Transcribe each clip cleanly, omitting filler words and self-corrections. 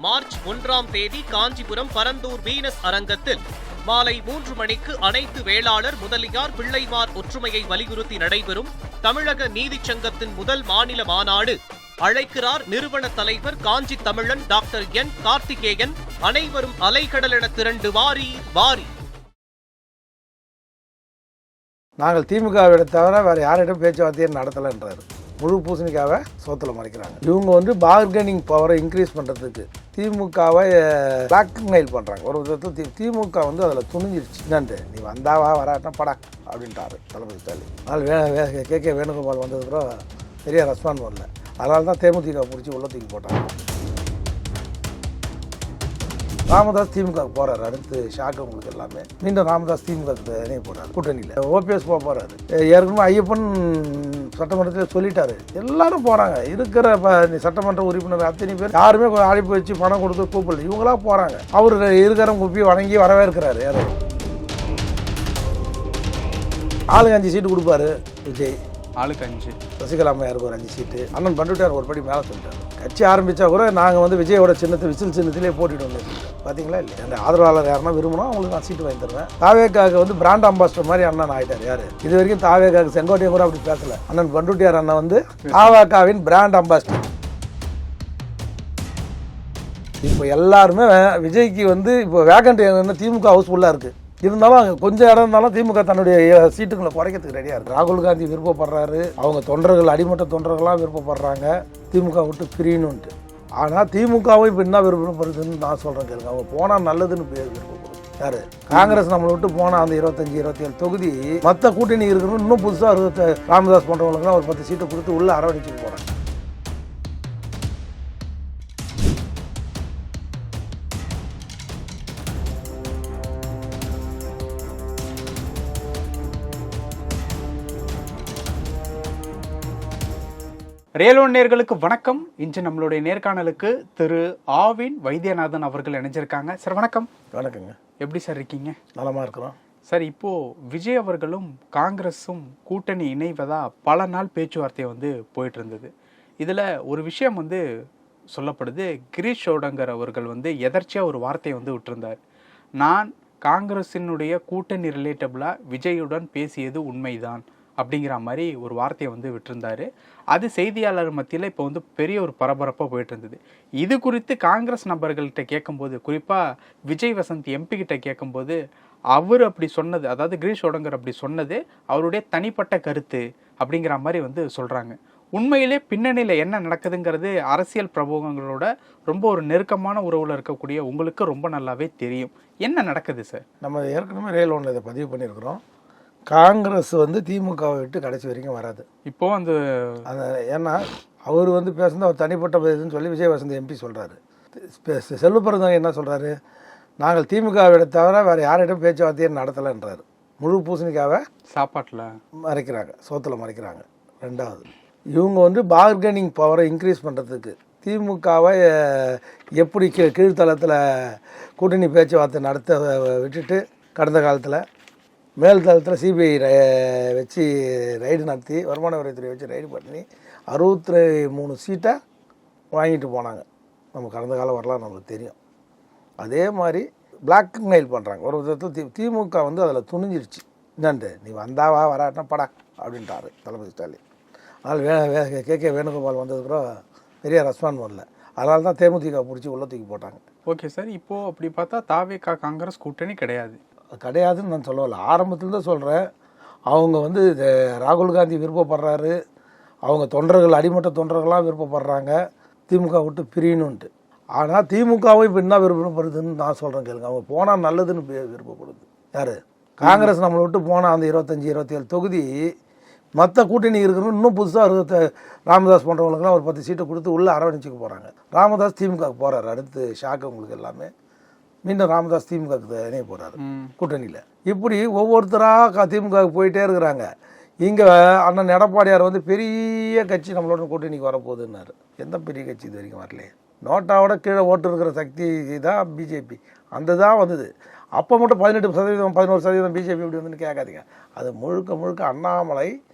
March 1ஆம் தேதி Kanchipuram Parandur Venus அரங்கத்தில் மாலை 3 மணிக்கு அனைத்து வேளாளர் முதலியார் பிள்ளைமார் ஒற்றுமையை வலியுறுத்தி நடைபெறும் தமிழக நீதிச் சங்கத்தின் முதல் மாநில மாநாடு. அழைக்கிறார் நிறுவன தலைவர் காஞ்சி தமிழன் டாக்டர் என் கார்த்திகேயன். அனைவரும் அலைக்கடல் என திரண்டு வாரி வாரி. நாங்கள் திமுகவை தவிர வேறு யாரிடம் பேச்சுவார்த்தையை நடத்தலைன்றாரு. முழு பூசணிக்காவை சோத்தில் மறைக்கிறாங்க. இவங்க வந்து பார்கெனிங் பவரை இன்க்ரீஸ் பண்ணுறதுக்கு திமுகவை பிளாக்மெயில் பண்ணுறாங்க. ஒரு விதத்தில் திமுக வந்து அதில் துணிஞ்சிருச்சு. என்னன்ட்டு நீ வந்தாவா வராட்டா படா அப்படின்ட்டாரு தளபதி ஸ்டாலின். அதனால் கே வேணுகோபால் வந்ததுக்கப்புறம் பெரிய ரெஸ்பான்ஸ் வரல. அதனால தான் தேமுதிக பிடிச்சி உள்ள தூக்கி போட்டாங்க. ராமதாஸ் திமுக போகிறாரு. அடுத்து ஷாக்கு உங்களுக்கு எல்லாமே. மீண்டும் ராமதாஸ் திமுக போகிறாரு கூட்டணியில். ஓபிஎஸ் போகிறாரு. ஏற்கனவே ஐயப்பன் சட்டமன்றத்தில் சொல்லிட்டாரு. எல்லாரும் போகிறாங்க. இருக்கிற சட்டமன்ற உறுப்பினர் அத்தனை பேர் யாருமே அழைப்பு வச்சு பணம் கொடுத்து கூப்பிடல. இவங்களா போகிறாங்க. அவர் இருக்கிற குப்பி வணங்கி வரவேற்கிறாரு. யாரு ஆளுக்கு 5 சீட்டு கொடுப்பாரு விஜய். ஆளுக்கு 5. சசிகலா அம்மையாருக்கு ஒரு 5 சீட்டு. அண்ணன் பண்டுட்டார் ஒரு படி மேலே சொல்லிட்டாரு. கட்சி ஆரம்பித்தா கூட நாங்கள் வந்து விஜயோட சின்னத்தை விசில் சின்னத்திலே போட்டிட்டு வந்தோம். பார்த்தீங்களா இல்லையா? அந்த ஆதரவாளர் யாருன்னா விரும்பணும் அவங்களுக்கு நான் சீட்டு வாங்கி தருவேன். தாவேக்காவுக்கு வந்து பிராண்ட் அம்பாசிடர் மாதிரி அண்ணன் ஆகிட்டார். யார் இது வரைக்கும் தாவேக்காவுக்கு செங்கோட்டையை கூட அப்படி பேசலை. அண்ணன் பண்டுட்டியார் அண்ணன் வந்து தாவேக்காவின் பிராண்ட் அம்பாசிடர். இப்போ எல்லாருமே விஜய்க்கு வந்து இப்போ வேகண்ட் என்ன திமுக ஹவுஸ்ஃபுல்லாக இருக்குது. இருந்தாலும் அங்கே கொஞ்சம் இடம் இருந்தாலும் திமுக தன்னுடைய சீட்டுகளை குறைக்கிறதுக்கு ரெடியாக இருக்குது. ராகுல் காந்தி விருப்பப்படுறாரு. அவங்க தொண்டர்கள் அடிமட்ட தொண்டர்கள்லாம் விருப்பப்படுறாங்க திமுக விட்டு பிரியணுன்ட்டு. ஆனால் திமுகவும் இப்போ என்ன விருப்பப்படுதுன்னு நான் சொல்கிறேன் கேளுங்க. அவங்க போனால் நல்லதுன்னு பேர் விருப்பப்படுது. யார் காங்கிரஸ் நம்மளை விட்டு போனால் அந்த 25-27 தொகுதி மற்ற கூட்டணி இருக்கணும். இன்னும் புதுசாக ராமதாஸ் போன்றவங்களுக்குலாம் ஒரு 10 சீட்டை கொடுத்து உள்ளே அரவணைச்சிட்டு போகிறாங்க. ரியல் ஒன் நேயர்களுக்கு வணக்கம். இன்று நம்மளுடைய நேர்காணலுக்கு திரு ஆவின் வைத்தியநாதன் அவர்கள் இணைஞ்சிருக்காங்க. சார் வணக்கம். வணக்கங்க. எப்படி சார் இருக்கீங்க? நலமாக இருக்கிறோம் சார். இப்போது விஜய் அவர்களும் காங்கிரஸும் கூட்டணி இணைவதாக பல நாள் பேச்சுவார்த்தை வந்து போயிட்டு இருந்தது. இதில் ஒரு விஷயம் வந்து சொல்லப்படுது. கிரீஷ் ஷோடங்கர் அவர்கள் வந்து எதர்ச்சியாக ஒரு வார்த்தையை வந்து விட்டுருந்தார். நான் காங்கிரஸினுடைய கூட்டணி ரிலேட்டபிளாக விஜயுடன் பேசியது உண்மைதான் அப்படிங்கிற மாதிரி ஒரு வார்த்தையை வந்து விட்டுருந்தாரு. அது செய்தியாளர் மத்தியில் இப்போ வந்து பெரிய ஒரு பரபரப்பாக போயிட்டு இருந்தது. இது குறித்து காங்கிரஸ் நபர்கள்கிட்ட கேட்கும்போது, குறிப்பாக விஜய் வசந்த் எம்பி கிட்ட கேட்கும்போது, அவர் அப்படி சொன்னது, அதாவது கிரீஷ் ஷோடங்கர் அப்படி சொன்னது அவருடைய தனிப்பட்ட கருத்து அப்படிங்கிற மாதிரி வந்து சொல்கிறாங்க. உண்மையிலே பின்னணியில் என்ன நடக்குதுங்கிறது அரசியல் பிரபுவங்களோட ரொம்ப ஒரு நெருக்கமான உறவில் இருக்கக்கூடிய உங்களுக்கு ரொம்ப நல்லாவே தெரியும். என்ன நடக்குது சார்? நம்ம ஏற்கனவே ரியல் ஒன்றில் இதை பதிவு பண்ணியிருக்கிறோம். காங்கிரஸ் வந்து திமுகவை விட்டு கடைசி வரைக்கும் வராது. இப்போது அந்த ஏன்னா அவர் வந்து பேசுனது அவர் தனிப்பட்ட இதுன்னு சொல்லி விஜய் வசந்த் எம்பி சொல்கிறாரு. செல்வப்பிரதங்க என்ன சொல்கிறாரு? நாங்கள் திமுகவை தவிர வேறு யாரிடம் பேச்சுவார்த்தையை நடத்தலைன்றாரு. முழு பூசணிக்காவை சாப்பாட்டில் மறைக்கிறாங்க, சோத்தில் மறைக்கிறாங்க. ரெண்டாவது, இவங்க வந்து பார்கெனிங் பவரை இன்க்ரீஸ் பண்ணுறதுக்கு திமுகவை எப்படி கீழ்த்தளத்தில் கூட்டணி பேச்சுவார்த்தை நடத்த விட்டுட்டு கடந்த காலத்தில் மேல் தளத்தில் சிபிஐ வச்சு ரைடு நடத்தி வருமான வரித்துறை வச்சு ரைடு பண்ணி 63 சீட்டை வாங்கிட்டு போனாங்க. நம்ம கடந்த கால வரலாறு நம்மளுக்கு தெரியும். அதே மாதிரி பிளாக்மெயில் பண்ணுறாங்க. ஒரு விதத்தில் திமுக வந்து அதில் துணிஞ்சிருச்சு. என்னன்ட்டு நீ வந்தாவா வராட்டா படா அப்படின்ட்டாரு தளபதி ஸ்டாலின். அதனால் கே வேணுகோபால் வந்ததுக்கப்புறம் பெரிய ரெஸ்பான்ஸ் வரல. அதனால தான் தேமுதிக பிடிச்சி உள்ள தூக்கி போட்டாங்க. Okay sir. இப்போது அப்படி பார்த்தா தாவேகா காங்கிரஸ் கூட்டணி கிடையாதுன்னு நான் சொல்லலை. ஆரம்பத்துலேருந்து சொல்கிறேன். அவங்க வந்து ராகுல் காந்தி விருப்பப்படுறாரு. அவங்க தொண்டர்கள் அடிமட்ட தொண்டர்கள்லாம் விருப்பப்படுறாங்க திமுக விட்டு பிரியணுன்ட்டு. ஆனால் திமுகவும் இப்போ என்ன விருப்பப்படுதுன்னு நான் சொல்கிறேன் கேளுங்க. அவங்க போனால் நல்லதுன்னு விருப்பப்படுது. யார் காங்கிரஸ் நம்மளை விட்டு போனால் அந்த 25-27 தொகுதி மற்ற கூட்டணி இருக்கணும். இன்னும் புதுசாக ராமதாஸ் போன்றவங்களுக்குலாம் ஒரு 10 சீட்டை கொடுத்து உள்ளே அரவணைச்சிக்க போகிறாங்க. ராமதாஸ் திமுக போகிறாரு. அடுத்து ஷாக்கு உங்களுக்கு எல்லாமே. மீண்டும் ராமதாஸ் திமுக போகிறாரு கூட்டணியில். இப்படி ஒவ்வொருத்தராக திமுக போயிட்டே இருக்கிறாங்க. இங்கே அண்ணன் எடப்பாடியார் வந்து பெரிய கட்சி நம்மளோட கூட்டணிக்கு வரப்போகுதுன்னாரு. எந்த பெரிய கட்சி இது வரைக்கும் வரலையே. நோட்டாவோட கீழே ஓட்டு இருக்கிற சக்தி தான் பிஜேபி. அந்த தான் வந்தது. அப்போ மட்டும் 18% 11% பிஜேபி இப்படி வந்துன்னு கேட்காதீங்க. அது முழுக்க முழுக்க அண்ணாமலை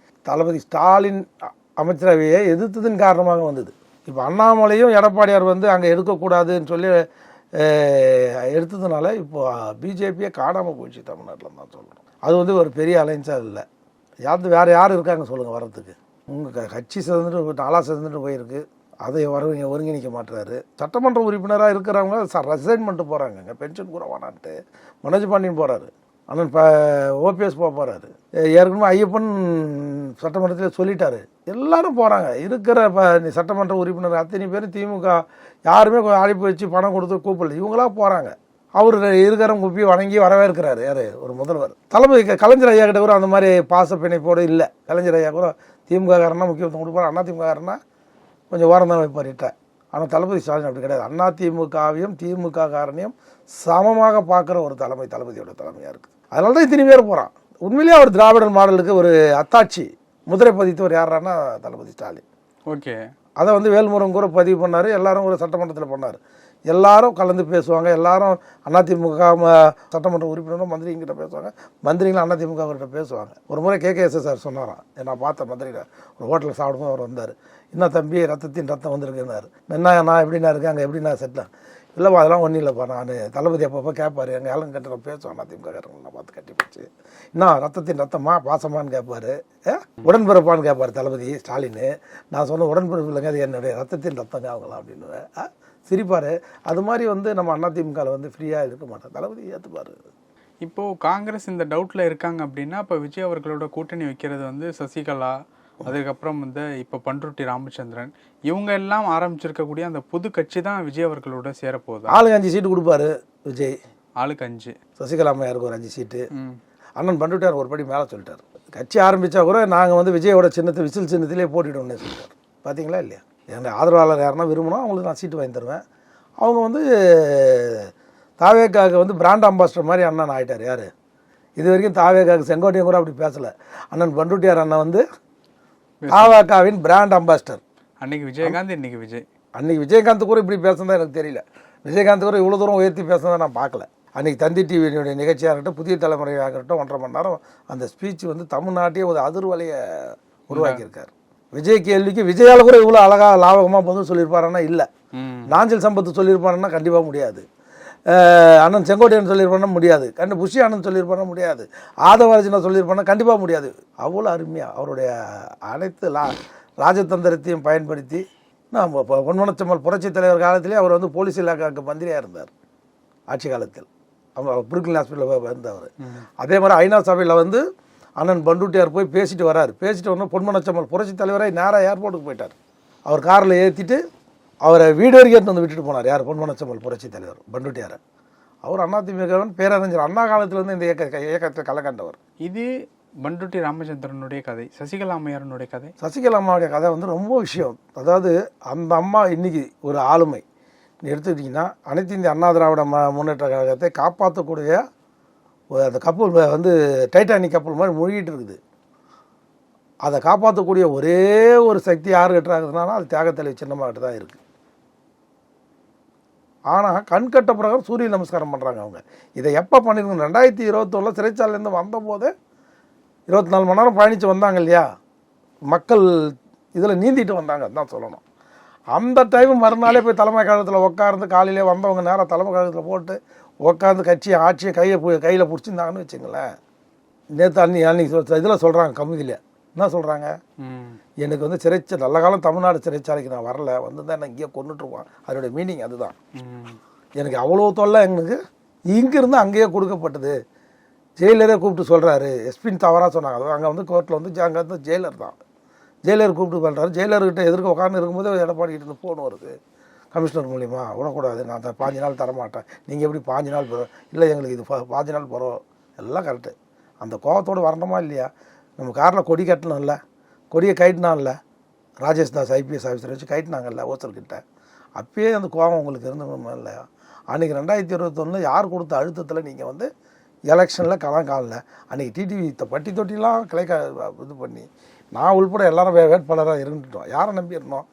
தளபதி ஸ்டாலின் அமைச்சரவையை எதிர்த்ததன் காரணமாக வந்தது. இப்போ அண்ணாமலையும் எடப்பாடியார் வந்து அங்கே எடுக்கக்கூடாதுன்னு சொல்லி எடுத்ததுனால இப்போ பிஜேபியே காணாமல் போயிடுச்சு தமிழ்நாட்டில் தான் சொல்லணும். அது வந்து ஒரு பெரிய அலைன்ஸாக இல்லை. வேறு யார் இருக்காங்க சொல்லுங்கள் வர்றதுக்கு? உங்கள் கட்சி சேர்ந்துட்டு நாளாக சேர்ந்துட்டு போயிருக்கு, அதை ஒருங்கிணைக்க மாட்டுறாரு. சட்டமன்ற உறுப்பினராக இருக்கிறவங்க ரிசைன் பண்ணிட்டு போகிறாங்க, பென்ஷன் கூட வேணான்ட்டு. மனோஜ் பாண்டியன் போகிறாரு, ஆனால் இப்போ ஓபிஎஸ் போகிறாரு. ஏற்கனவே ஐயப்பன் சட்டமன்றத்தில் சொல்லிட்டாரு. எல்லாரும் போகிறாங்க. இருக்கிற சட்டமன்ற உறுப்பினர் அத்தனை பேரும் திமுக யாருமே அழைப்பு வச்சு பணம் கொடுத்து கூப்பிடல, இவங்களாம் போகிறாங்க. அவர் இருக்கிறவங்க குப்பி வணங்கி வரவேற்கிறாரு. யார்? ஒரு முதல்வர். தளபதி கலைஞர் ஐயா கிட்ட கூட அந்த மாதிரி பாச பிணைப்போடு இல்லை. கலைஞர் ஐயா கூட திமுக காரனா முக்கியத்துவம் கொடுப்பார், அண்ணா திமுக காரனா கொஞ்சம் ஓரம் தான் வைப்பார்ட்ட. ஆனால் தளபதி ஸ்டாலின் அப்படி கிடையாது. அண்ணா திமுகவையும் திமுக காரனையும் சமமாக பார்க்குற ஒரு தளபதியோட தலைமையாக இருக்குது. அதனால தான் இத்தனை பேர் போகிறான். உண்மையிலேயே அவர் திராவிடர் மாடலுக்கு ஒரு அத்தாட்சி முதிரை பதித்தவர் யாரானா தளபதி ஸ்டாலின். ஓகே, அதை வந்து வேல்முருகன் கூட பதிவு பண்ணார், எல்லாரும் ஒரு சட்டமன்றத்தில் பண்ணார். எல்லாரும் கலந்து பேசுவாங்க. எல்லாரும் அதிமுக சட்டமன்ற உறுப்பினரும் மந்திரிங்கிட்ட பேசுவாங்க, மந்திரிகளும் அதிமுகவர்கிட்ட பேசுவாங்க. ஒரு முறை கேகேஎஸ் சார் சொன்னாராம், நான் பார்த்தேன் மந்திரியில் ஒரு ஹோட்டலில் சாப்பிடும்போது அவர் வந்தார். என்ன தம்பி ரத்தத்தின் ரத்தம் வந்திருக்குன்னாரு. என்ன நான் எப்படின்னா இருக்கேன், அங்கே எப்படின்னா செட்டேன். இல்லைப்பா அதெல்லாம் ஒன்றும் இல்லைப்பா, நான் தளபதி அப்பப்போ கேட்பார், எங்கள் ஆளுங்க கட்ட பேசுவான் அதிமுக காரங்களாம் பார்த்து கட்டி போச்சு. என்ன ரத்தத்தின் ரத்தமா பாசமானு கேட்பார், உடன்பிறப்பான்னு கேட்பார் தளபதி ஸ்டாலின். நான் சொன்ன உடன்பிறப்பு இல்லைங்க, அது என்னுடைய ரத்தத்தின் ரத்தங்க அவங்களாம் அப்படின்னு சிரிப்பார். அது மாதிரி வந்து நம்ம அதிமுகவில் வந்து ஃப்ரீயாக இருக்க மாட்டோம், தளபதி ஏற்றுப்பார். இப்போது காங்கிரஸ் இந்த டவுட்டில் இருக்காங்க அப்படின்னா, இப்போ விஜய் அவர்களோட கூட்டணி வைக்கிறது வந்து சசிகலா, அதுக்கப்புறம் வந்து இப்போ பண்ருட்டி ராமச்சந்திரன், இவங்க எல்லாம் ஆரம்பிச்சிருக்கக்கூடிய அந்த புது கட்சி தான் விஜய் அவர்களோட சேரப்போகுது. ஆளுக்கு 5 சீட்டு கொடுப்பாரு விஜய். ஆளுக்கு 5. சசிகலா அம்மையாருக்கு ஒரு 5 சீட்டு. அண்ணன் பண்ருட்டியார் ஒரு படி மேலே சொல்லிட்டார். கட்சி ஆரம்பித்தா கூட நாங்கள் வந்து விஜயோட சின்னத்தை விசில் சின்னத்திலே போட்டிட்டோம்னு சொல்லிட்டார். பார்த்தீங்களா இல்லையா? என் ஆதரவாளர் யாருன்னா விரும்பினா அவங்களுக்கு நான் சீட்டு வாங்கி தருவேன். அவங்க வந்து தாவேக்காவுக்கு வந்து பிராண்ட் அம்பாசிடர் மாதிரி அண்ணன் ஆகிட்டார். யார் இது வரைக்கும் தாவேக்காவுக்கு செங்கோட்டையும் கூட அப்படி பேசலை. அண்ணன் பண்ருட்டியார் அண்ணன் வந்து தாவேக்காவின் பிராண்ட் அம்பாசிடர். அன்னைக்கு விஜயகாந்த், இன்னைக்கு விஜய். அன்றைக்கி விஜயகாந்த் கூட இப்படி பேசுனதா எனக்கு தெரியல. விஜயகாந்த் கூட இவ்வளோ தூரம் உயர்த்தி பேசுனதை நான் பார்க்கல. அன்றைக்கி தந்தி டிவியினுடைய நிகழ்ச்சியாக இருக்கட்டும், புதிய தலைமுறையாக இருக்கட்டும், 1.5 மணி நேரம் அந்த ஸ்பீச் வந்து தமிழ்நாட்டையே ஒரு அதிர்வலையை உருவாக்கியிருக்கார். விஜய் கேள்விக்கு விஜயால் கூட இவ்வளோ அழகாக லாபகமாக பதில் சொல்லியிருப்பாருன்னா இல்லை. நாஞ்சில் சம்பத்து சொல்லியிருப்பாருன்னா கண்டிப்பாக முடியாது. அண்ணன் செங்கோட்டையன் சொல்லியிருப்பாருன்னா முடியாது. புஷி அண்ணன் சொல்லியிருப்பாருன்னா முடியாது. ஆதவராஜனை சொல்லியிருப்பாருன்னா கண்டிப்பாக முடியாது. அவ்வளோ அருமையாக அவருடைய அனைத்து ராஜதந்திரத்தையும் பயன்படுத்தி பொன்மனச்செம்மல் புரட்சி தலைவர் காலத்திலே அவர் வந்து போலீஸ் இலாக்காவுக்கு மந்திரியாக இருந்தார். ஆட்சி காலத்தில் அவர் புருக்லின் ஹாஸ்பிட்டலில் இருந்தவர். அதே மாதிரி ஐநா சபையில் வந்து அண்ணன் பண்ருட்டியார் போய் பேசிட்டு வராரு. பேசிட்டு வரணும் பொன்மனச்செம்மல் புரட்சி தலைவராக நேராக ஏர்போர்ட்டுக்கு போயிட்டார். அவர் காரில் ஏற்றிட்டு அவரை வீடு வரைக்கும் வந்து விட்டுட்டு போனார். யார்? பொன்மனச்செம்மல் புரட்சி தலைவர் பண்ருட்டியார். அவர் அதிமுகவின் பேரறிஞர் அண்ணா காலத்திலேருந்து இந்த இயக்கத்தை கலக்கண்டவர். இது பண்ருட்டி ராமச்சந்திரனுடைய கதை. சசிகலா அம்மையாரனுடைய கதை. சசிகலா அம்மாவுடைய கதை வந்து ரொம்ப விஷயம். அதாவது அந்த அம்மா இன்னைக்கு ஒரு ஆளுமை எடுத்துக்கிட்டிங்கன்னா, அனைத்து இந்திய அண்ணா திராவிட முன்னேற்ற கழகத்தை காப்பாற்றக்கூடிய அந்த கப்பல் வந்து டைட்டானிக் கப்பல் மாதிரி மூழ்கிட்டு இருக்குது. அதை காப்பாற்றக்கூடிய ஒரே ஒரு சக்தி யார் கட்டுறாங்கன்னா அது தியாகத்தலை சின்னமாகிட்டு தான் இருக்குது. ஆனால் கண்கட்ட பிரகாரம் சூரிய நமஸ்காரம் பண்ணுறாங்க அவங்க. இதை எப்போ பண்ணியிருக்கோம்? 2021 சிறைச்சாலையிலேருந்து வந்தபோது 24 மணி நேரம் பயணித்து வந்தாங்க இல்லையா, மக்கள் இதில் நீந்திட்டு வந்தாங்க தான் சொல்லணும். அந்த டைம் மறுநாளே போய் தலைமை கழகத்தில் உட்கார்ந்து காலையிலே வந்தவங்க நேரம் தலைமை கழகத்தில் போட்டு உட்காந்து கட்சி ஆட்சியை கையில் பிடிச்சிருந்தாங்கன்னு வச்சுங்களேன். நேற்று அன்னைக்கு இதில் சொல்கிறாங்க, கமிதியில் என்ன சொல்கிறாங்க, எனக்கு வந்து நல்ல காலம் தமிழ்நாடு சிறைச்சாலைக்கு நான் வரல, வந்து தான் என்ன இங்கேயே கொண்டுட்டுருவான். அதனுடைய மீனிங் அதுதான். எனக்கு அவ்வளோ தொல்லை எங்களுக்கு இங்கேருந்து அங்கேயே கொடுக்கப்பட்டது. ஜெயிலரே கூப்பிட்டு சொல்கிறாரு, எஸ்பின்னு தவறாக சொன்னாங்க. அங்கே வந்து கோர்ட்டில் வந்து அங்கே வந்து ஜெயிலர் தான், ஜெயிலர் கூப்பிட்டு பண்ணுறாரு. ஜெயிலர்கிட்ட எதிர்க்க உட்காந்து இருக்கும்போது எடப்பாடிக்கிட்ட இருந்து ஃபோன் வருது, கமிஷனர் மூலிமா விடக்கூடாது, நான் 5 நாள் தரமாட்டேன், நீங்கள் எப்படி 5 நாள் போகிறோம், இல்லை எங்களுக்கு இது 5 நாள் போகிறோம், எல்லாம் கரெக்டு. அந்த கோவத்தோடு வரணுமா இல்லையா? நம்ம காரில் கொடி கட்டணும்ல, கொடியை கைட்டினான்ல ராஜேஷ் தாஸ் ஐபிஎஸ் ஆஃபீஸரை வச்சு கைட்டினாங்கல்ல ஓசர்கிட்ட, அப்பயே அந்த கோவம் உங்களுக்கு இருந்தணுமா இல்லையா? அன்றைக்கி 2021 யார் கொடுத்த அழுத்தத்தில் நீங்கள் வந்து எலெக்ஷனில் காணல. அன்றைக்கி டிடிவி பட்டி தொட்டிலாம் இது பண்ணி நான் உள்பட எல்லாரும் வேட்பாளராக இருந்துட்டோம். யாரை நம்பியிருந்தோம்?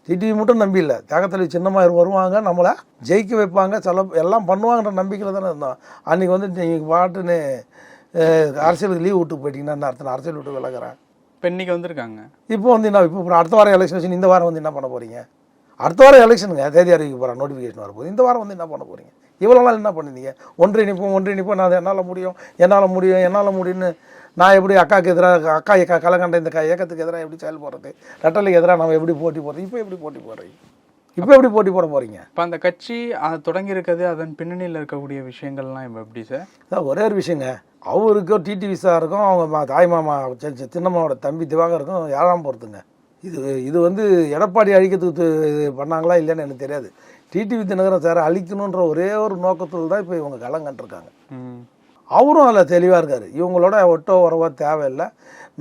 டிடிவி மட்டும் நம்பி இல்லை, தியாகத்தலை சின்னமாக வருவாங்க, நம்மளை ஜெயிக்க வைப்பாங்க, எல்லாம் பண்ணுவாங்கன்ற நம்பிக்கையில் தானே இருந்தோம். அன்றைக்கி வந்து நீங்கள் பாட்டுன்னு அரசியலுக்கு லீவ் விட்டு போயிட்டீங்கன்னா அர்த்தம் அரசியல் விட்டு விலகிறேன். இப்போ இன்றைக்கி வந்திருக்காங்க. இப்போ வந்து என்ன, இப்போ அடுத்த வாரம் எலெக்ஷன், இந்த வாரம் வந்து என்ன பண்ண போகிறீங்க? அடுத்த வாரம் எலெக்ஷனுங்க, தேதி அறிவிக்க போகிறாங்க, நோட்டிஃபிகேஷன் வரப்போகுது. இந்த வாரம் வந்து என்ன பண்ண போகிறீங்க? இவ்வளோ நாள் என்ன பண்ணிருந்தீங்க? ஒன்றிணைப்போம் நான் என்னால் முடியும்னு நான் எப்படி அக்காவுக்கு எதிராக அக்கா கலங்கண்ட இந்த இயக்கத்துக்கு எதிராக எப்படி செயல்படுறது, ரெட்டலுக்கு எதிராக நம்ம எப்படி போட்டி போடுறது? இப்போ எப்படி போட்டி போடுறீங்க? இப்போ எப்படி போட்டி போட போகிறீங்க? இப்போ அந்த கட்சி தொடங்கி இருக்கிறது, அதன் பின்னணியில் இருக்கக்கூடிய விஷயங்கள்லாம் இப்போ எப்படி சார்? அதான் ஒரே ஒரு விஷயங்க, அவருக்கும் டிடிவி சாருக்கும் அவங்க தாய்மாமா சின்னம்மாவோட தம்பி திவாகருக்கும் 7ஆம் பொறுத்துங்க. இது வந்து எடப்பாடி அழிக்கிறதுக்கு பண்ணாங்களா இல்லைன்னு எனக்கு தெரியாது. டிடிவி தினகரன் சார் அழிக்கணுன்ற ஒரே ஒரு நோக்கத்தில் தான் இப்போ இவங்க களம் கண்டிருக்காங்க. அவரும் அதில் தெளிவாக இருக்கார். இவங்களோட ஒட்டோ உறவோ தேவையில்லை,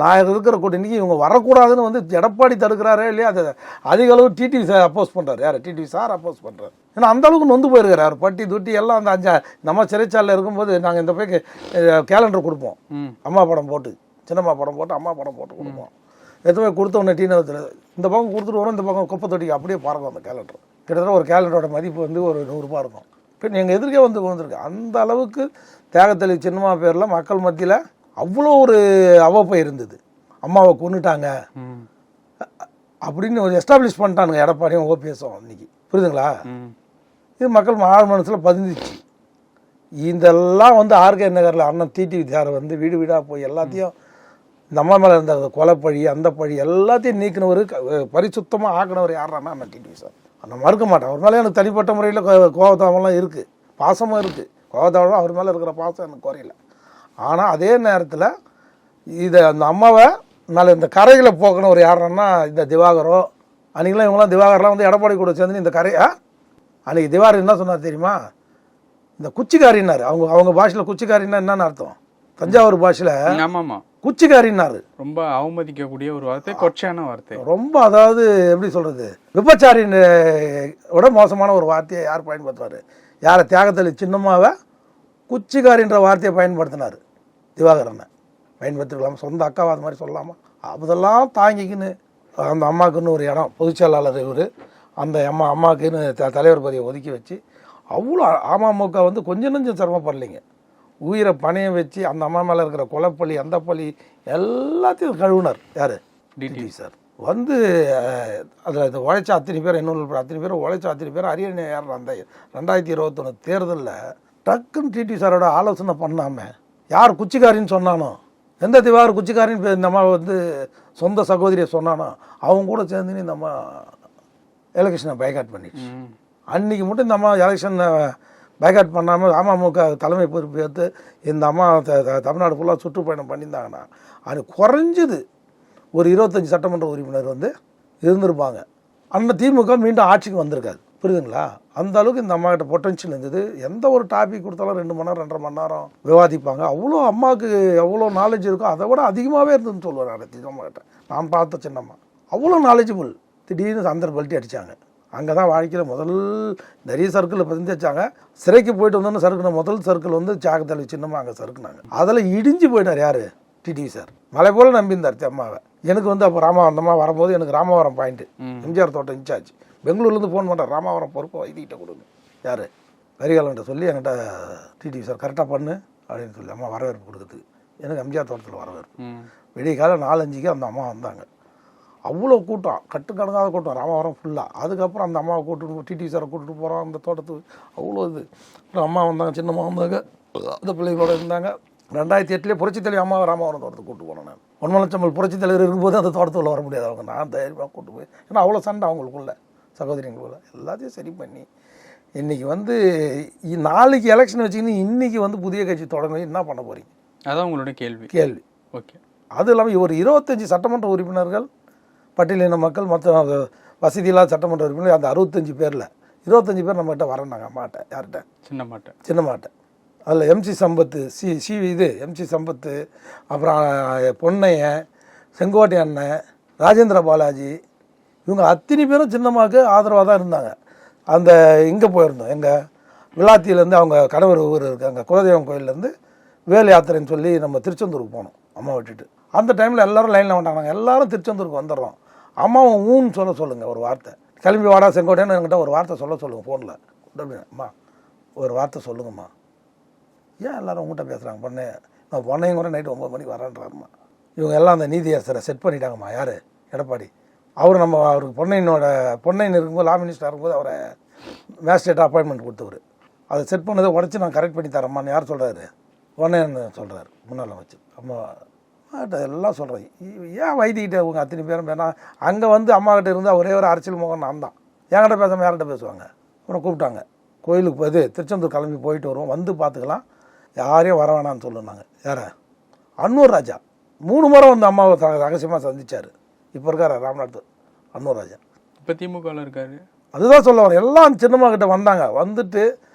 நான் இருக்கிற கூட்டணிக்கு இவங்க வரக்கூடாதுன்னு வந்து எடப்பாடி தடுக்கிறாரே இல்லையா, அது அதிக அளவு டிடிவி சார் அப்போஸ் பண்ணுறாரு. யார்? டிடிவி சார் அப்போஸ் பண்ணுறாரு. ஏன்னா அந்த அளவுக்கு நொந்து போயிருக்காரு. அவர் பட்டி துட்டி எல்லாம் அந்த நம்ம சிறைச்சாலையில் இருக்கும்போது நாங்கள் இந்த போய் கேலண்டர் கொடுப்போம், அம்மா படம் போட்டு, சின்னம்மா படம் போட்டு, அம்மா படம் போட்டு கொடுப்போம். எதுவுமே கொடுத்த உடனே டீனத்தில் இந்த பக்கம் கொடுத்துட்டு வரோம், இந்த பக்கம் குப்பை தொட்டிக்கு அப்படியே பறக்கும் அந்த கேலண்டர். கிட்டத்தட்ட ஒரு கேலண்டரோட மதிப்பு வந்து ஒரு 100 ரூபா இருக்கும். இப்போ எங்கள் எதிர்க்கே வந்து வந்திருக்கு. அந்த அளவுக்கு தியாகத்தளி சின்னம்மா பேரில் மக்கள் மத்தியில் அவ்வளோ ஒரு அவப்பை இருந்தது. அம்மாவை கொண்டுட்டாங்க அப்படின்னு ஒரு எஸ்டாப்ளிஷ் பண்ணிட்டானுங்க எடப்பாடியும் ஓபிஎஸும் அன்றைக்கி. புரியுதுங்களா? இது மக்கள் ஆழ் மனசில் பதிஞ்சிச்சு. இதெல்லாம் வந்து ஆர்கே நகரில் அண்ணன் டிடிவி சார் வந்து வீடு வீடாக போய் எல்லாத்தையும் இந்த அம்மா மேலே இருந்த கொலைப்பழி அந்த பழி எல்லாத்தையும் நீக்கினவர், பரிசுத்தமாக ஆக்கினவர் யாரானா அண்ணன் டிடிவி சார். நான் மறுக்க மாட்டேன். அவர் மேலே எனக்கு தனிப்பட்ட முறையில் கோபத்தாமெல்லாம் இருக்குது, பாசமும் இருக்குது. கோபத்தாமெல்லாம் அவர் மேலே இருக்கிற பாசம் எனக்கு குறையில. ஆனால் அதே நேரத்தில் இதை அந்த அம்மாவை நாளை இந்த கரைகளை போக்கணும் யாருன்னா இந்த திவாகரோ, அன்றைக்கெலாம் இவங்களாம் திவாகரெலாம் வந்து எடப்பாடி கூட சேர்ந்து இந்த கரை அன்றைக்கி திவாகர் என்ன சொன்னார் தெரியுமா? இந்த குச்சிக்காரின்னாரு. அவங்க பாஷையில் குச்சிக்காரின்னா என்னன்னு அர்த்தம்? தஞ்சாவூர் பாஷையில் ஆமாம் குச்சிக்காரின்னாரு. ரொம்ப அவமதிக்கக்கூடிய ஒரு வார்த்தை, கொச்சையான வார்த்தை. ரொம்ப அதாவது எப்படி சொல்கிறது, விபச்சாரின் விட மோசமான ஒரு வார்த்தையை யார் பயன்படுத்துவார்? யாரை? தியாகத்தளி சின்னம்மாவை குச்சிக்காரின்ற வார்த்தையை பயன்படுத்தினார் திவாகரனை. பயன்படுத்திக்கலாம், சொந்த அக்காவை அது மாதிரி சொல்லலாமா? அதெல்லாம் தாங்கிக்கின்னு அந்த அம்மாவுக்குன்னு ஒரு இடம், பொதுச் செயலாளர் இவர், அந்த அம்மாவுக்குன்னு தலைவர் பதவியை ஒதுக்கி வச்சு அவ்வளோ அமமுக வந்து கொஞ்சம் நெஞ்சம் சிரமப்படலைங்க. உயிரை பணையம் வச்சு அந்த அம்மா மேலே இருக்கிற கொலைப்பள்ளி அந்த பள்ளி எல்லாத்தையும் கழுவினார். யார்? TTV sir. வந்து அதில் உழைச்ச அத்தனை பேர், இன்னொரு அத்தனை பேர் உழைச்ச அத்தனை பேர் அரியணை ஏறுற அந்த 2021 தேர்தலில் டக்குன்னு டிடிவி சாரோட ஆலோசனை பண்ணாமல் யார் குச்சிக்காரின்னு சொன்னானோ, எந்த திவாகர் குச்சிக்காரின்னு இந்த அம்மா வந்து சொந்த சகோதரியை சொன்னானோ அவங்க கூட சேர்ந்து இந்த அம்மா எலெக்ஷனை பைகாட் பண்ணிடுச்சு. அன்றைக்கி மட்டும் இந்த அம்மா எலெக்ஷனை பைகாட் பண்ணாமல் அமமுக தலைமை பொறுப்பு ஏற்று இந்த அம்மா தமிழ்நாடு ஃபுல்லாக சுற்றுப்பயணம் பண்ணியிருந்தாங்கன்னா அது குறைஞ்சது ஒரு 25 சட்டமன்ற உறுப்பினர் வந்து இருந்திருப்பாங்க. அந்த திமுக மீண்டும் ஆட்சிக்கு வந்திருக்காது. புரியுதுங்களா? அந்த அளவுக்கு இந்த அம்மாக்கிட்ட பொட்டன்ஷியல் இருந்தது. எந்த ஒரு டாபிக் கொடுத்தாலும் 2 மணி நேரம் 2.5 மணி நேரம் விவாதிப்பாங்க. அவ்வளோ அம்மாவுக்கு எவ்வளோ நாலேஜ் இருக்கும், அதை விட அதிகமாகவே இருந்ததுன்னு சொல்லுவார் அந்த சின்னம்மாக்கிட்ட. நான் பார்த்த சின்னம்மா அவ்வளோ நாலேஜபிள். திடீர்னு சந்தர் பல்ட்டி அடித்தாங்க. அங்கே தான் வாழ்க்கையில் முதல் நிறைய சர்க்கிளில் பதிந்து வச்சாங்க. சிறைக்கு போயிட்டு வந்தோன்னு சறுக்குன முதல் சர்க்கிள் வந்து தியாகத்தளி சின்னம்மா அங்கே சறுக்குனாங்க. அதில் இடிஞ்சு போயிட்டார். யார்? TTV sir. மலை போல் நம்பியிருந்தார் அம்மாவை. எனக்கு வந்து அப்போ ராமவரந்தமாக வரும்போது எனக்கு ராமவரம் பாயிண்ட்டு எம்ஜிஆர் தோட்டம் இன்சார்ஜ் பெங்களூர்லேருந்து ஃபோன் பண்ணுறார், ராமவரம் பொறுப்பு வைத்திக்கிட்ட கொடுங்க. யார்? வரிகாலன்ட்ட சொல்லி என்கிட்ட டிடிவி சார் கரெக்டாக பண்ணு அப்படின்னு சொல்லி அம்மா வரவேற்பு கொடுக்குறதுக்கு. எனக்கு எம்ஜிஆர் தோட்டத்தில் வரவேற்பு. விடிய காலம் 4-5க்கு அந்த அம்மா வந்தாங்க. அவ்வளோ கூட்டம், கட்டுக்கணக்காத கூட்டம் ராமவரம் ஃபுல்லாக. அதுக்கப்புறம் அந்த அம்மாவை கூப்பிட்டு டிடிவி சாரை கூப்பிட்டு போகிறோம் அந்த தோட்டத்துக்கு. அவ்வளோ இது. அப்புறம் அம்மா வந்தாங்க, சின்னம்மா வந்தாங்க, அந்த பிள்ளைகளோட இருந்தாங்க. 2008 புரட்சி தலைவர் அம்மாவை ராமவரம் தோட்டத்துக்கு கூப்பிட்டு போனேன் நான். 1 லட்சம் புரட்சி தலைவர் இருக்கும்போது அந்த தோட்டத்துக்குள்ள வர முடியாது. அவங்க நான் தைரியமாக கூப்பிட்டு போய், ஏன்னா அவ்வளோ சண்டை அவங்களுக்குள்ள சகோதரிங்களுக்குள்ள எல்லாத்தையும் சரி பண்ணி இன்றைக்கி வந்து நாளைக்கு எலெக்ஷன் வச்சுக்கின்னு இன்றைக்கி வந்து புதிய கட்சி தொடங்கி என்ன பண்ண போகிறீங்க? அதான் உங்களோட கேள்வி. ஓகே. அது இல்லாமல் ஒரு 25 சட்டமன்ற உறுப்பினர்கள் பட்டியலின மக்கள் மற்ற வசதி இல்லாத சட்டமன்ற உறுப்பினர் அந்த 65 பேரில் 25 பேர் நம்மகிட்ட வரேன்னாங்க அம்மாட்ட. யார்கிட்ட? சின்னம்மாட்ட. அதில் எம்சி சம்பத்து, எம்சி சம்பத்து, அப்புறம் பொன்னையன், செங்கோட்டை அண்ணன், ராஜேந்திர பாலாஜி, இவங்க அத்தனை பேரும் சின்னம்மாவுக்கு ஆதரவாக தான் இருந்தாங்க. அந்த இங்கே போயிருந்தோம், எங்கள் விளாத்தியிலேருந்து அவங்க கணவர் ஊர் இருக்காங்க குலதெய்வம் கோயிலேருந்து வேலு யாத்திரைன்னு சொல்லி நம்ம திருச்செந்தூருக்கு போனோம் அம்மா விட்டுட்டு. அந்த டைமில் எல்லோரும் லைனில் வந்துட்டாங்க. நாங்கள் எல்லோரும் திருச்செந்தூருக்கு வந்துடுறோம். அம்மாவை ஊன்னு சொல்லுங்கள் ஒரு வார்த்தை. கிளம்பி வாடா செங்கோட்டைன்னு என்கிட்ட ஒரு வார்த்தை சொல்லுங்கள் ஃபோனில். அம்மா ஒரு வார்த்தை சொல்லுங்கம்மா. ஏன் எல்லோரும் உங்கள்கிட்ட பேசுகிறாங்க? பொண்ணையும் கூட நைட்டு 9 மணிக்கு வரேன்றாருமா. இவங்க எல்லாம் அந்த நீதியரசரை செட் பண்ணிட்டாங்கம்மா. யார்? எடப்பாடி. அவர் நம்ம அவருக்கு பொன்னையன் இருக்கும்போது லா மினிஸ்டர் இருக்கும்போது அவரை மேஜிஸ்ட்ரேட் அப்பாயின்மெண்ட் கொடுத்தவர். அதை செட் பண்ணதை உடச்சி நான் கரெக்ட் பண்ணி தரேம்மான்னு யார் சொல்கிறாரு? பொன்னையன் சொல்கிறாரு முன்னால் வச்சு. அம்மா எல்லாம் சொல்கிறேன். ஏன் வைத்திக்கிட்டே அவங்க அத்தனை பேரும் வேணாம். அங்கே வந்து அம்மா கிட்ட இருந்து ஒரே ஒரு அரசியல் முகம் நான் தான். என்கிட்ட பேசாமல் யார்கிட்ட பேசுவாங்க? அப்புறம் கூப்பிட்டாங்க கோயிலுக்கு போய் திருச்செந்தூர் கிளம்பி போயிட்டு வருவோம், வந்து பார்த்துக்கலாம், யாரையும் வர வேணான்னு சொல்லுனாங்க. யார? அன்னூர் ராஜா 3 முறை வந்து அம்மாவை ரகசியமாக சந்திச்சார். இப்போ இருக்கார் ராம்நாத் அன்னூர் ராஜா. இப்போ திமுகவில் இருக்காரு. அதுதான் சொல்ல வரேன். எல்லாம் சின்னம்மா கிட்ட வந்தாங்க. வந்துட்டு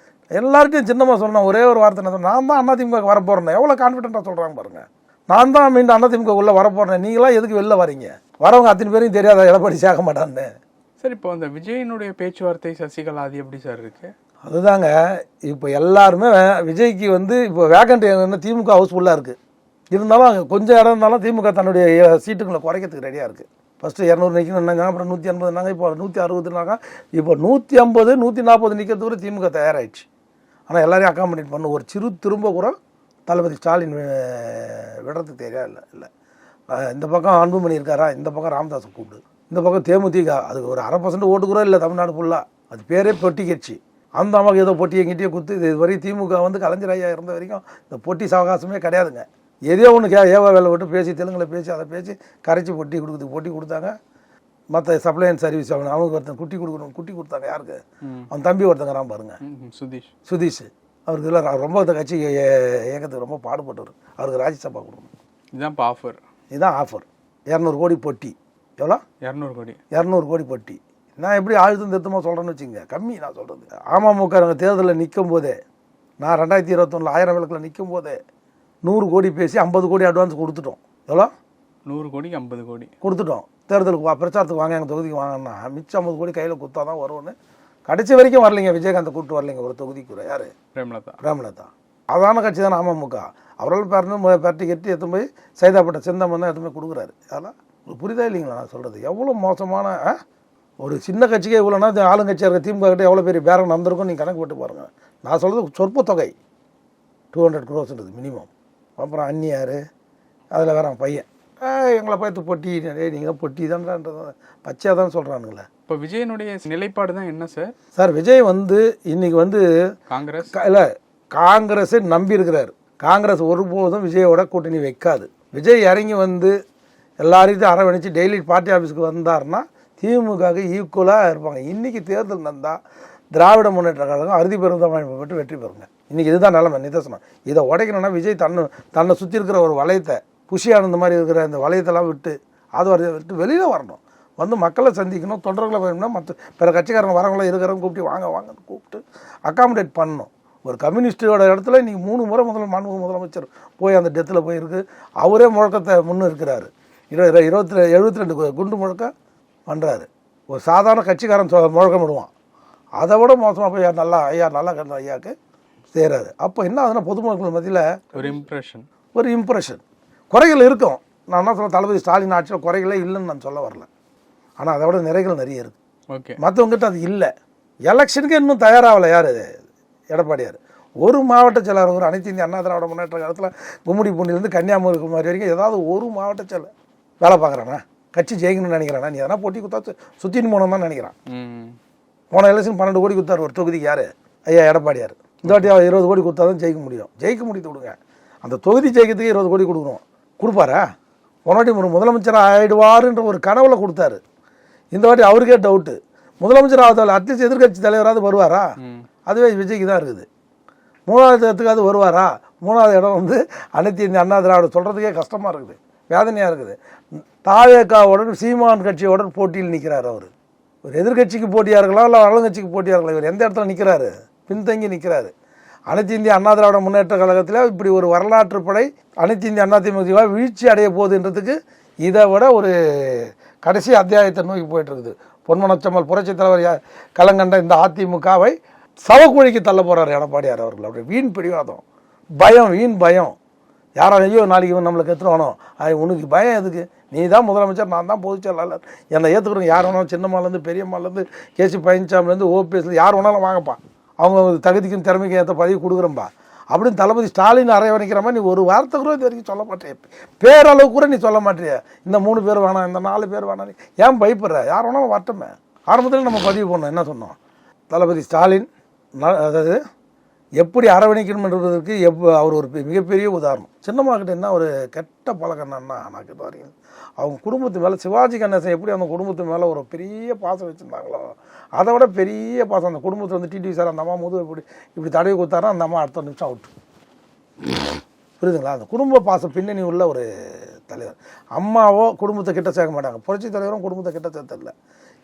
எல்லார்ட்டையும் சின்னம்மா சொன்னேன் ஒரே ஒரு வார்த்தை, நான் தான் அதிமுக வரப்போறேன். எவ்வளோ கான்ஃபிடென்ட்டாக சொல்கிறாங்க பாருங்க. நான் தான் மீண்டும் அதிமுக உள்ள வரப்போறேன், நீங்களாம் எதுக்கு வெளில வரீங்க? வரவங்க அத்தனை பேரையும் தெரியாத எடப்பாடி சேர்க்க மாட்டான்னு. சரி, இப்போ அந்த விஜயனுடைய பேச்சுவார்த்தை சசிகலா அது எப்படி சார் இருக்கு? அதுதாங்க இப்போ எல்லாருமே விஜய்க்கு வந்து இப்போ வேகண்ட் என்ன திமுக ஹவுஸ்ஃபுல்லாக இருக்குது. இருந்தாலும் கொஞ்சம் இடம் இருந்தாலும் திமுக தன்னுடைய சீட்டுங்களை குறைக்கிறதுக்கு ரெடியாக இருக்குது. ஃபஸ்ட்டு 200 நிற்கணும்னாங்க, அப்புறம் 180னாங்க, இப்போ 160னாங்க, இப்போ 150 140 நிற்கிறதுக்கு திமுக தயாராகிடுச்சு. ஆனால் எல்லாரையும் அக்காமடேட் பண்ண ஒரு திரும்ப கூட தளபதி ஸ்டாலின் விடுறதுக்கு தெரியாது. இல்லை இந்த பக்கம் அன்புமணி இருக்காரா, இந்த பக்கம் ராமதாஸை கூப்பிடு, இந்த பக்கம் தேமுதிக, அதுக்கு ஒரு 1/2% ஓட்டு கூட இல்லை தமிழ்நாடு ஃபுல்லாக. அது பேரே பொட்டி கட்சி. அந்த அம்மாவுக்கு ஏதோ பொட்டி எங்கிட்டே கொடுத்து இது வரைக்கும் திமுக வந்து கலைஞர் ஐயா இருந்த வரைக்கும் இந்த பொட்டி சவகாசமே கிடையாதுங்க. எதையோ ஒன்று ஏவா வேலை விட்டு பேசி தெலுங்கில் பேசி அதை பேசி கரைச்சி பொட்டி கொடுத்தாங்க. மற்ற சப்ளையன் சர்வீஸ் அவனுக்கு ஒருத்தன் குட்டி கொடுத்தாங்க. யாருக்கு? அவன் தம்பி ஒருத்தங்கிறான் பாருங்க, சுதீஷ். அவருக்கு இல்லை ரொம்ப கட்சி இயக்கத்துக்கு ரொம்ப பாடுபட்டவர். அவருக்கு ராஜ்யசபா கொடுக்கணும். இதுதான் ஆஃபர். 200 கோடி பொட்டி. எவ்வளோ? 200 கோடி பொட்டி. நான் எப்படி ஆயுதம் திருத்தமாக சொல்கிறேன்னு வச்சுங்க, கம்மி நான் சொல்கிறது. அமமுக தேர்தலில் நிற்கும் போதே, நான் 2021 1000 விளக்கில் நிற்கும் போதே 100 கோடி பேசி 50 கோடி அட்வான்ஸ் கொடுத்துட்டோம். எவ்வளோ? 100 கோடிக்கு 50 கோடி கொடுத்துட்டோம். தேர்தலுக்கு பிரச்சாரத்துக்கு வாங்க, எங்கள் தொகுதிக்கு வாங்கன்னா மிச்சம் 50 கோடி கையில் கொடுத்தா தான் வரும்னு கடைசி வரைக்கும் வரலைங்க. விஜயகாந்த் கூப்பிட்டு வரலைங்க ஒரு தொகுதிக்கு. யார்? பிரேமலதா. அதான கட்சி தான் அமமுக. அவரால் பேரட்டி கட்டி எடுத்து போய் சைதாப்பட்ட செந்தமன் தான் எடுத்து போய் கொடுக்குறாரு. அதெல்லாம் புரிதா இல்லைங்களா நான் சொல்கிறது? எவ்வளோ மோசமான ஒரு சின்ன கட்சிக்கே இவ்வளோனா ஆளுங்கட்சியாக இருக்க திமுக கிட்ட எவ்வளோ பெரிய பேரம் நடந்திருக்கும் நீங்கள் கணக்கு போட்டு பாருங்கள். நான் சொல்கிறது சொற்ப தொகை 200 crores மினிமம். அப்புறம் அந்நியார், அதில் வேற பையன் எங்களை பார்த்து பொட்டி, நீங்கள் தான் பொட்டி தான்ன்றது பச்சையாக தான் சொல்கிறானுங்களே. இப்போ விஜயனுடைய நிலைப்பாடு தான் என்ன சார்? சார் விஜய் வந்து இன்னைக்கு வந்து காங்கிரஸ் இல்லை, காங்கிரஸை நம்பி இருக்கிறார். காங்கிரஸ் ஒருபோதும் விஜயோட கூட்டணி வைக்காது. விஜய் இறங்கி வந்து எல்லாரையும் அரவணைச்சு டெய்லி பார்ட்டி ஆஃபீஸுக்கு வந்தார்னா திமுகவுக்கு ஈக்குவலாக இருப்பாங்க. இன்றைக்கி தேர்தல் நடந்தால் திராவிட முன்னேற்ற கழகம் அறுதி பெருந்தமைப்பு பெற்று வெற்றி பெறுங்க. இன்றைக்கி இதுதான் நிலைமை, நிதர்சனம். இதை உடைக்கணும்னா விஜய் தன்னை சுற்றி இருக்கிற ஒரு வளையத்தை, புஷியானந்த மாதிரி இருக்கிற இந்த வளையத்தெல்லாம் விட்டு விட்டு வெளியில் வரணும். வந்து மக்களை சந்திக்கணும், தொண்டர்களை வேணும்னா மற்ற பிற கட்சிக்காரங்க வரவங்கள இருக்கிறவங்க கூப்பிட்டு வாங்கன்னு கூப்பிட்டு அக்காமடேட் பண்ணணும். ஒரு கம்யூனிஸ்டோட இடத்துல இன்றைக்கி 3 முறை முதலமைச்சர் போய் அந்த டெத்தில் போயிருக்கு. அவரே முழக்கத்தை முன்னு இருக்கிறாரு. 72 குண்டு முழக்கம் பண்ணுறாரு. ஒரு சாதாரண கட்சிக்காரன் முழக்கம் விடுவான். அதை விட மோசமாக போய் நல்லா ஐயாவுக்கு செய்கிறாரு. அப்போ என்ன ஆகுதுன்னா பொதுமக்கள் மத்தியில் ஒரு இம்ப்ரெஷன் குறைகள் இருக்கும். நான் என்ன சொல்ல, தளபதி ஸ்டாலின் ஆட்சியில் குறைகளே இல்லைன்னு நான் சொல்ல வரல. ஆனால் அதை விட நிறைகள் நிறைய இருக்குது. ஓகே, மற்றவங்ககிட்ட அது இல்லை. எலெக்ஷனுக்கு இன்னும் தயாராகலை. யார்? எடப்பாடியார். ஒரு மாவட்ட செயலாளர், ஒரு அனைத்து இந்திய அண்ணா திராவிட முன்னேற்ற காலத்தில் கும்மிடி பூண்டிலேருந்து கன்னியாகுமரி வரைக்கும் ஏதாவது ஒரு மாவட்ட செயலர் வேலை பார்க்குறானா? கட்சி ஜெயிக்கணும்னு நினைக்கிறானா? நீ எதனா போட்டி கொடுத்தா சுற்றின்னு போனோம் தான் நினைக்கிறான். போன எலெக்ஷன் 12 கோடி கொடுத்தாரு ஒரு தொகுதிக்கு. யார்? ஐயா எடப்பாடியார். இந்த வாட்டி 20 கோடி கொடுத்தா தான் ஜெயிக்க முடித்து விடுங்க. அந்த தொகுதி ஜெயிக்கிறதுக்கு 20 கோடி கொடுக்கணும். கொடுப்பாரா? போன வாட்டி முதலமைச்சர் ஆகிடுவாருன்ற ஒரு கனவுல கொடுத்தாரு. இந்த வாட்டி அவருக்கே டவுட்டு. முதலமைச்சர் ஆகுதால் அட்லீஸ்ட் எதிர்கட்சி தலைவராது வருவாரா? அதுவே விஜய்க்கு தான் இருக்குது. 3வது இடத்துக்காவது வருவாரா? 3வது இடம் வந்து அனைத்து இந்திய அண்ணா திராவிட சொல்கிறதுக்கே கஷ்டமாக இருக்குது, வேதனையாக இருக்குது. தாவேக்காவுடன் சீமான் கட்சியோட போட்டியில் நிற்கிறார். அவர் ஒரு எதிர்கட்சிக்கு போட்டியாக இருக்கலாம், இல்லை ஆளுங்கட்சிக்கு போட்டியாக இருக்கலாம். இவர் எந்த இடத்துல நிற்கிறாரு? பின்தங்கி நிற்கிறாரு. அனைத்து இந்திய அண்ணா திராவிட முன்னேற்ற கழகத்தில் இப்படி ஒரு வரலாற்று படை அனைத்து இந்திய அண்ணா திமுக வீழ்ச்சி அடைய போகுதுன்றதுக்கு இதை விட ஒரு கடைசி அத்தியாயத்தை நோக்கி போயிட்டு இருக்குது. பொன்மனச்சம்மல் புரட்சித் தலைவர் கலங்கண்ட இந்த அதிமுகவை சவக்குழிக்கு தள்ள போகிறார் எடப்பாடியார் அவர்கள். அப்படி வீண் பிடிவாதம், வீண் பயம். யாராலையோ நாளைக்கு இவன் நம்மளுக்கு எடுத்துருவானோ, உனக்கு பயம் எதுக்கு? நீ தான் முதலமைச்சர், நான் தான் பொதுச் செயலாளர், என்னை ஏற்றுக்கிறோங்க. யார் வேணாலும் சின்னம்மாலேருந்து பெரியம்மாலேருந்து கேசி பழனிசாமிலேருந்து ஓபிஎஸ்லேருந்து யார் வேணாலும் வாங்கப்பா, அவங்க தகுதிக்கும் திறமைக்கும் ஏற்ற பதவி கொடுக்குறேன்பா. அப்படின்னு தளபதி ஸ்டாலின் அரவணைக்கிற மாதிரி நீ ஒரு வார்த்தை கூட இது வரைக்கும் சொல்ல மாட்டேன். பேரளவு கூட நீ சொல்ல மாட்டிய. இந்த 3 பேர் வேணாம், இந்த 4 பேர் வேணாம், ஏன் பயப்படுற? யார் வேணாலும் வரட்டுமே. ஆரம்பத்தில் நம்ம பதிவு பண்ணோம், என்ன சொன்னோம்? தளபதி ஸ்டாலின் அதாவது எப்படி அரவணைக்கணும் என்பதற்கு அவர் ஒரு மிகப்பெரிய உதாரணம். சின்னம்மாக்கிட்ட என்ன ஒரு கெட்ட பழக்கம் என்னன்னா, நான் கிட்ட வரீங்க அவங்க குடும்பத்து மேலே சிவாஜி கணேசன் எப்படி அந்த குடும்பத்து மேலே ஒரு பெரிய பாசம் வச்சுருந்தாங்களோ அதை விட பெரிய பாசம் அந்த குடும்பத்தில் வந்து டிடிவி சார் அந்த அம்மா முதுகு இப்படி தடவி கொடுத்தாரா அந்த அம்மா அடுத்த நிமிஷம் அவுட்டு. புரியுதுங்களா? அந்த குடும்ப பாசம் பின்னணி உள்ள ஒரு தலைவர். அம்மாவோ குடும்பத்தை கிட்ட சேர்க்க மாட்டாங்க, புரட்சி தலைவரும் குடும்பத்தை கிட்ட சேர்த்ததில்ல.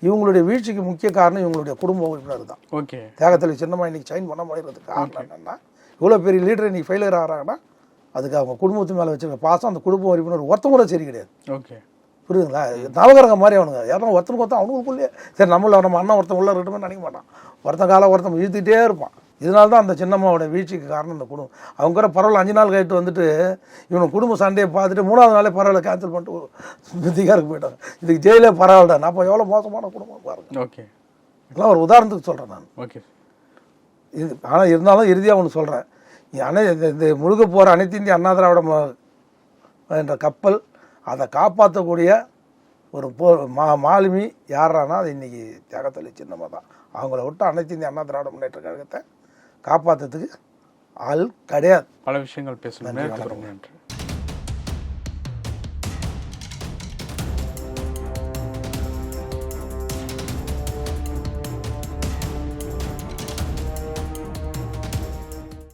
இவங்களுடைய வீழ்ச்சிக்கு முக்கிய காரணம் இவங்களுடைய குடும்ப உறுப்பினர் தான். ஓகே, தியாகத்தலைவி சின்னம்மா இன்னைக்கு சைன் பண்ண முடியறதுக்கு காரணம் என்னன்னா, இவ்வளோ பெரிய லீடர் இன்னைக்கு ஃபெயிலியர் ஆகிறாங்கன்னா அதுக்கு அவங்க குடும்பத்து மேலே வச்சிருக்க பாசம் அந்த குடும்ப உறுப்பினர் ஒருத்தம் கூட சரி கிடையாது. ஓகே, புரியுதுங்களா? நவகிரகம் மாதிரி அவனுங்க யாரும் ஒருத்தனுக்கு ஒருத்தன் அவனுக்குள்ளேயே சரி நம்ம அண்ணன் ஒருத்தன் உள்ள இருக்கட்டுமே நினைக்க மாட்டான். ஒருத்தன் காலம் ஒருத்தன் இழுத்துக்கிட்டே இருப்பான். இதனால தான் அந்த சின்னம்மாவோட வீழ்ச்சிக்கு காரணம் இந்த குடும்பம். அவங்க கூட பரவாயில்ல 5 நாள் கழிட்டு வந்துட்டு இவனுக்கு குடும்ப சண்டையை பார்த்துட்டு 3ஆவது நாளே பரவாயில்ல கேன்சல் பண்ணிட்டு திகாருக்கு போயிட்டாங்க. இதுக்கு ஜெயிலே பரவாயில்ல. நான் இப்போ எவ்வளோ மோசமான குடும்பம் பாருங்க. ஓகே, இதெல்லாம் ஒரு உதாரணத்துக்கு சொல்கிறேன் நான். ஓகே, இது ஆனால் இருந்தாலும் இறுதியாக ஒன்று சொல்கிறேன். இந்த முழுக போகிற அனைத்து இந்திய அண்ணா திராவிட என்ற கப்பல் அதை காப்பாற்றக்கூடிய ஒரு மாலுமி யாரானா அது இன்னைக்கு தியாகத்தலைவி சின்னம்மா தான். அவங்கள விட்டு அனைத்து இந்திய அண்ணா திராவிட முன்னேற்ற கழகத்தை காப்பாற்றுறதுக்கு ஆள் கிடையாது. பல விஷயங்கள் பேசணும். நன்றி.